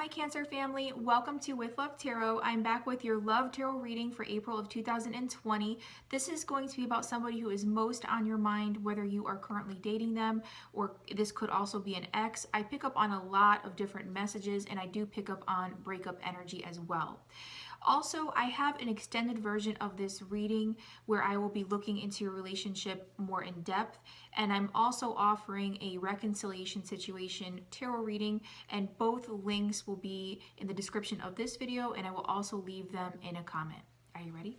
Hi Cancer family, welcome to With Love Tarot. I'm back with your Love Tarot reading for April of 2020. This is going to be about somebody who is most on your mind, whether you are currently dating them or this could also be an ex. I pick up on a lot of different messages and I do pick up on breakup energy as well. Also, I have an extended version of this reading where I will be looking into your relationship more in depth, and I'm also offering a reconciliation situation tarot reading, and both links will be in the description of this video, and I will also leave them in a comment. Are you ready?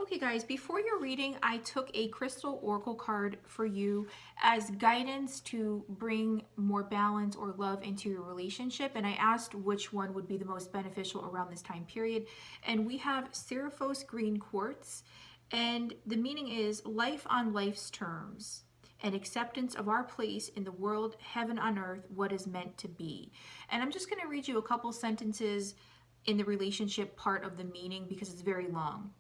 Okay guys, before your reading, I took a crystal oracle card for you as guidance to bring more balance or love into your relationship, and I asked which one would be the most beneficial around this time period. And we have Seraphos Green Quartz, and the meaning is life on life's terms and acceptance of our place in the world, heaven on earth, what is meant to be. And I'm just going to read you a couple sentences in the relationship part of the meaning because it's very long.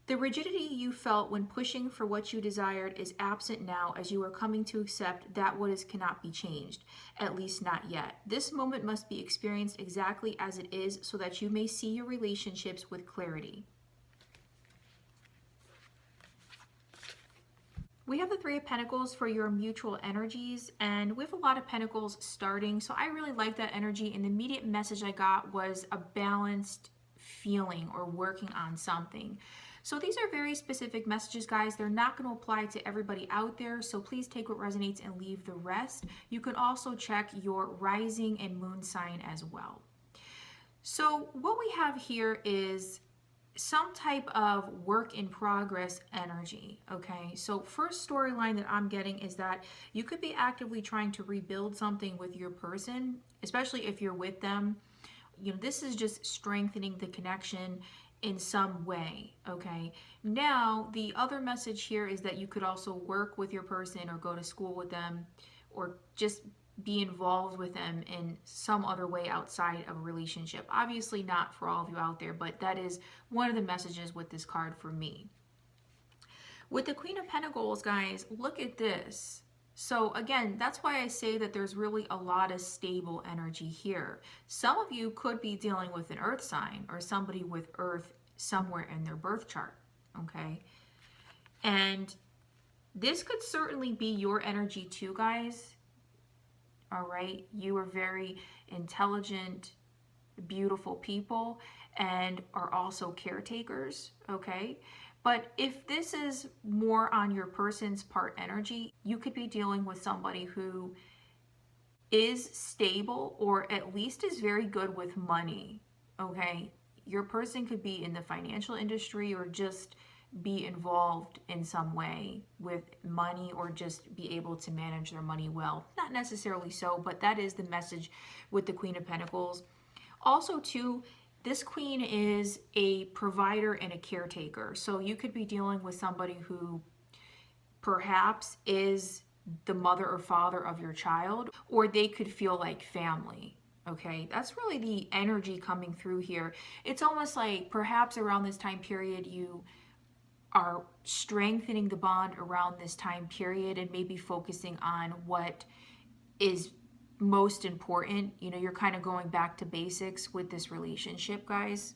The rigidity you felt when pushing for what you desired is absent now as you are coming to accept that what is cannot be changed, at least not yet. This moment must be experienced exactly as it is so that you may see your relationships with clarity. We have the Three of Pentacles for your mutual energies, and we have a lot of Pentacles starting, so I really like that energy, and the immediate message I got was a balanced feeling or working on something. So these are very specific messages, guys. They're not going to apply to everybody out there, so please take what resonates and leave the rest. You can also check your rising and moon sign as well. So what we have here is some type of work in progress energy, okay? So first storyline that I'm getting is that you could be actively trying to rebuild something with your person, especially if you're with them. You know, this is just strengthening the connection in some way, okay? Now, the other message here is that you could also work with your person or go to school with them or just be involved with them in some other way outside of a relationship. Obviously not for all of you out there, but that is one of the messages with this card for me. With the Queen of Pentacles, guys, look at this. So again, that's why I say that there's really a lot of stable energy here. Some of you could be dealing with an earth sign or somebody with earth somewhere in their birth chart, okay? And this could certainly be your energy too, guys. All right, you are very intelligent, beautiful people and are also caretakers, okay? But if this is more on your person's part energy, you could be dealing with somebody who is stable or at least is very good with money, okay? Your person could be in the financial industry or just be involved in some way with money or just be able to manage their money well. Not necessarily so, but that is the message with the Queen of Pentacles. Also, too, this queen is a provider and a caretaker. So you could be dealing with somebody who perhaps is the mother or father of your child, or they could feel like family. Okay, that's really the energy coming through here. It's almost like perhaps around this time period you are strengthening the bond around this time period and maybe focusing on what is most important. You know, you're kind of going back to basics with this relationship, guys.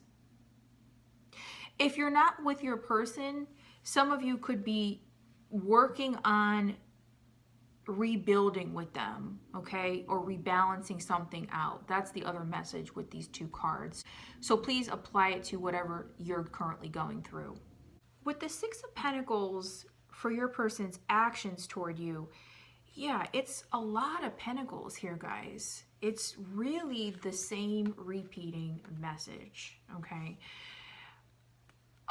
If you're not with your person, some of you could be working on rebuilding with them, okay, or rebalancing something out. That's the other message with these two cards. So please apply it to whatever you're currently going through. With the Six of Pentacles for your person's actions toward you, yeah, it's a lot of pentacles here, guys. It's really the same repeating message, okay?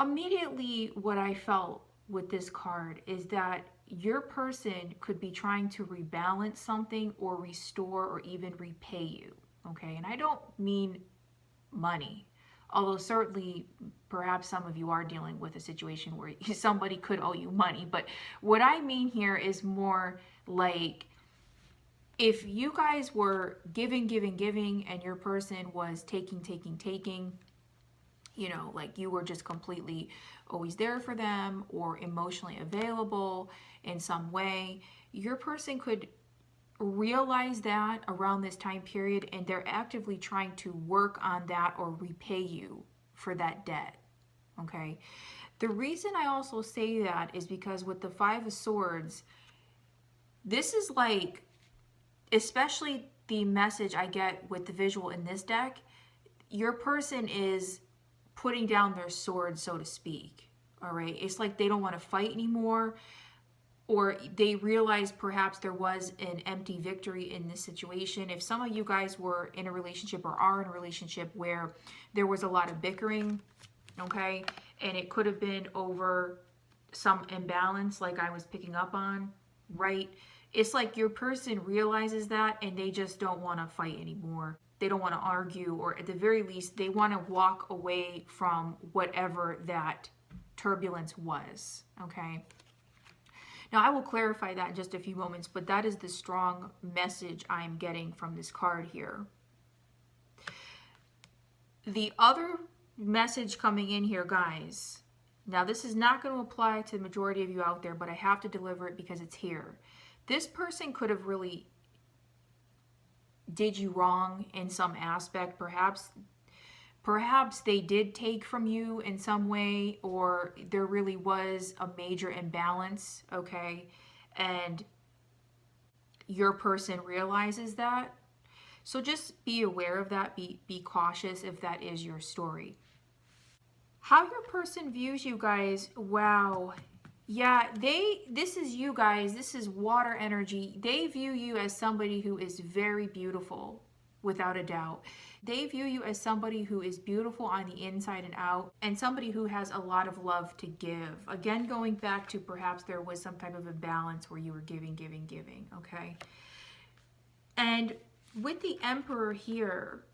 Immediately, what I felt with this card is that your person could be trying to rebalance something or restore or even repay you, okay? And I don't mean money, although certainly perhaps some of you are dealing with a situation where somebody could owe you money. But what I mean here is more like if you guys were giving and your person was taking, you know, like you were just completely always there for them or emotionally available in some way. Your person could realize that around this time period, and they're actively trying to work on that or repay you for that debt. Okay. The reason I also say that is because with the Five of Swords, this is like, especially the message I get with the visual in this deck, your person is putting down their sword, so to speak. All right. It's like they don't want to fight anymore, or they realize perhaps there was an empty victory in this situation. If some of you guys were in a relationship or are in a relationship where there was a lot of bickering, okay, and it could have been over some imbalance like I was picking up on, right? It's like your person realizes that and they just don't want to fight anymore. They don't want to argue, or at the very least, they want to walk away from whatever that turbulence was, okay? Now, I will clarify that in just a few moments, but that is the strong message I'm getting from this card here. The other message coming in here, guys, now this is not going to apply to the majority of you out there, but I have to deliver it because it's here. This person could have really did you wrong in some aspect. Perhaps they did take from you in some way, or there really was a major imbalance, okay? And your person realizes that. So just be aware of that. Be cautious if that is your story. How your person views you guys, wow. Yeah, this is you guys, this is water energy. They view you as somebody who is very beautiful, without a doubt. They view you as somebody who is beautiful on the inside and out, and somebody who has a lot of love to give. Again, going back to perhaps there was some type of imbalance where you were giving, okay? And with the Emperor here,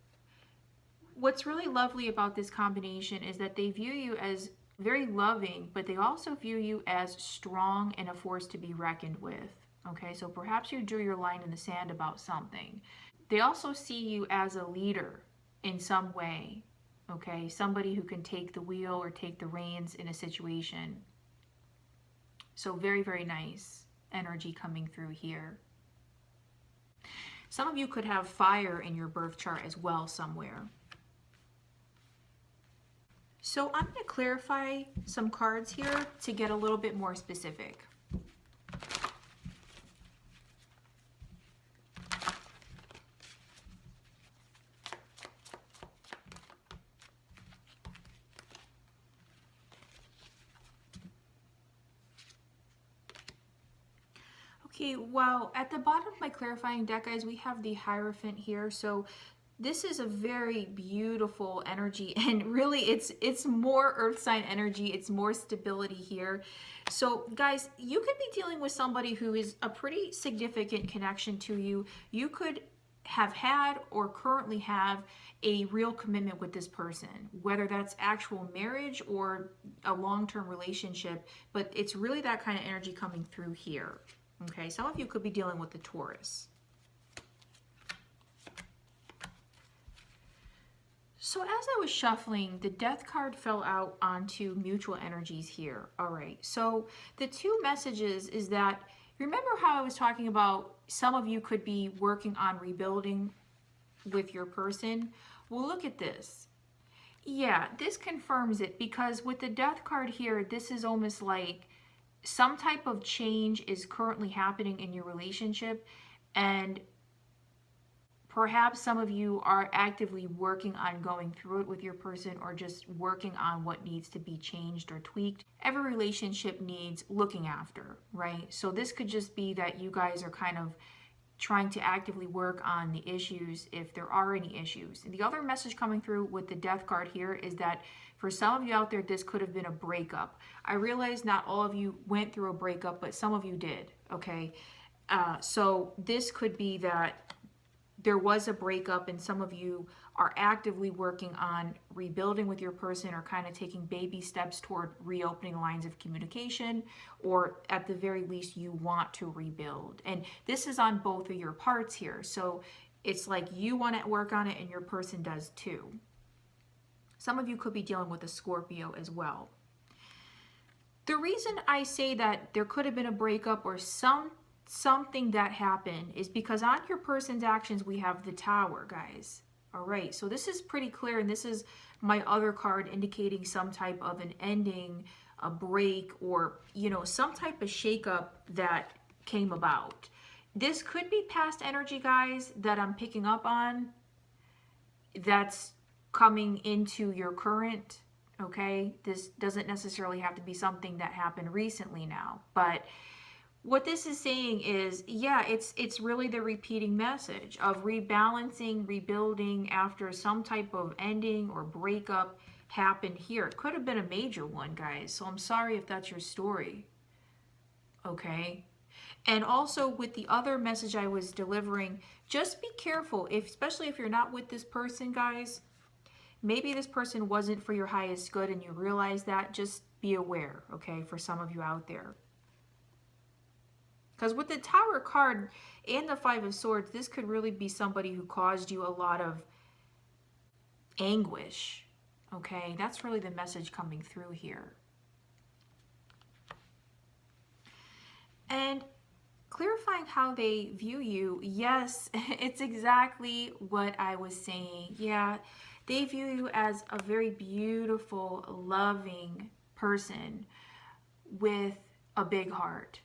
what's really lovely about this combination is that they view you as very loving, but they also view you as strong and a force to be reckoned with. Okay, so perhaps you drew your line in the sand about something. They also see you as a leader in some way. Okay, somebody who can take the wheel or take the reins in a situation. So very, very nice energy coming through here. Some of you could have fire in your birth chart as well somewhere. So I'm going to clarify some cards here to get a little bit more specific. Okay, well, at the bottom of my clarifying deck, guys, we have the Hierophant here. So this is a very beautiful energy, and really it's more earth sign energy. It's more stability here. So guys, you could be dealing with somebody who is a pretty significant connection to you. You could have had or currently have a real commitment with this person, whether that's actual marriage or a long-term relationship, but it's really that kind of energy coming through here. Okay, some of you could be dealing with the Taurus. So as I was shuffling, the Death card fell out onto mutual energies here. All right, so the two messages is that, remember how I was talking about some of you could be working on rebuilding with your person? Well, look at this. Yeah, this confirms it, because with the Death card here, this is almost like some type of change is currently happening in your relationship, and perhaps some of you are actively working on going through it with your person, or just working on what needs to be changed or tweaked. Every relationship needs looking after, right? So this could just be that you guys are kind of trying to actively work on the issues if there are any issues. And the other message coming through with the Death card here is that for some of you out there, this could have been a breakup. I realize not all of you went through a breakup, but some of you did, okay? So this could be that there was a breakup and some of you are actively working on rebuilding with your person, or kind of taking baby steps toward reopening lines of communication, or at the very least you want to rebuild. And this is on both of your parts here. So it's like you want to work on it and your person does too. Some of you could be dealing with a Scorpio as well. The reason I say that there could have been a breakup or something that happened is because on your person's actions, we have the Tower, guys. All right, so this is pretty clear, and this is my other card indicating some type of an ending, a break, or, you know, some type of shakeup that came about. This could be past energy, guys, that I'm picking up on that's coming into your current, okay? This doesn't necessarily have to be something that happened recently now, but what this is saying is, yeah, it's really the repeating message of rebalancing, rebuilding after some type of ending or breakup happened here. It could have been a major one, guys. So I'm sorry if that's your story. Okay? And also with the other message I was delivering, just be careful, especially if you're not with this person, guys. Maybe this person wasn't for your highest good and you realize that. Just be aware, okay, for some of you out there. Because with the Tower card and the Five of Swords, this could really be somebody who caused you a lot of anguish. Okay, that's really the message coming through here. And clarifying how they view you, yes, it's exactly what I was saying. Yeah, they view you as a very beautiful, loving person with a big heart.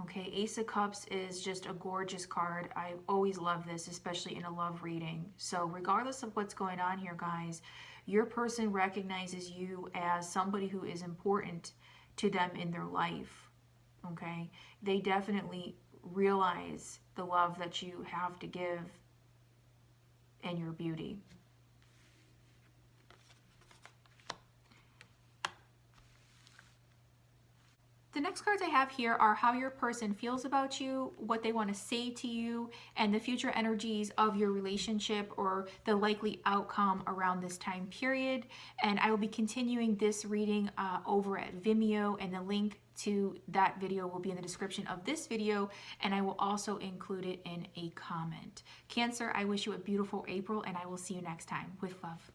Okay, Ace of Cups is just a gorgeous card. I always love this, especially in a love reading. So regardless of what's going on here, guys, your person recognizes you as somebody who is important to them in their life. Okay, they definitely realize the love that you have to give and your beauty. The next cards I have here are how your person feels about you, what they want to say to you, and the future energies of your relationship or the likely outcome around this time period. And I will be continuing this reading over at Vimeo, and the link to that video will be in the description of this video, and I will also include it in a comment. Cancer, I wish you a beautiful April, and I will see you next time. With love.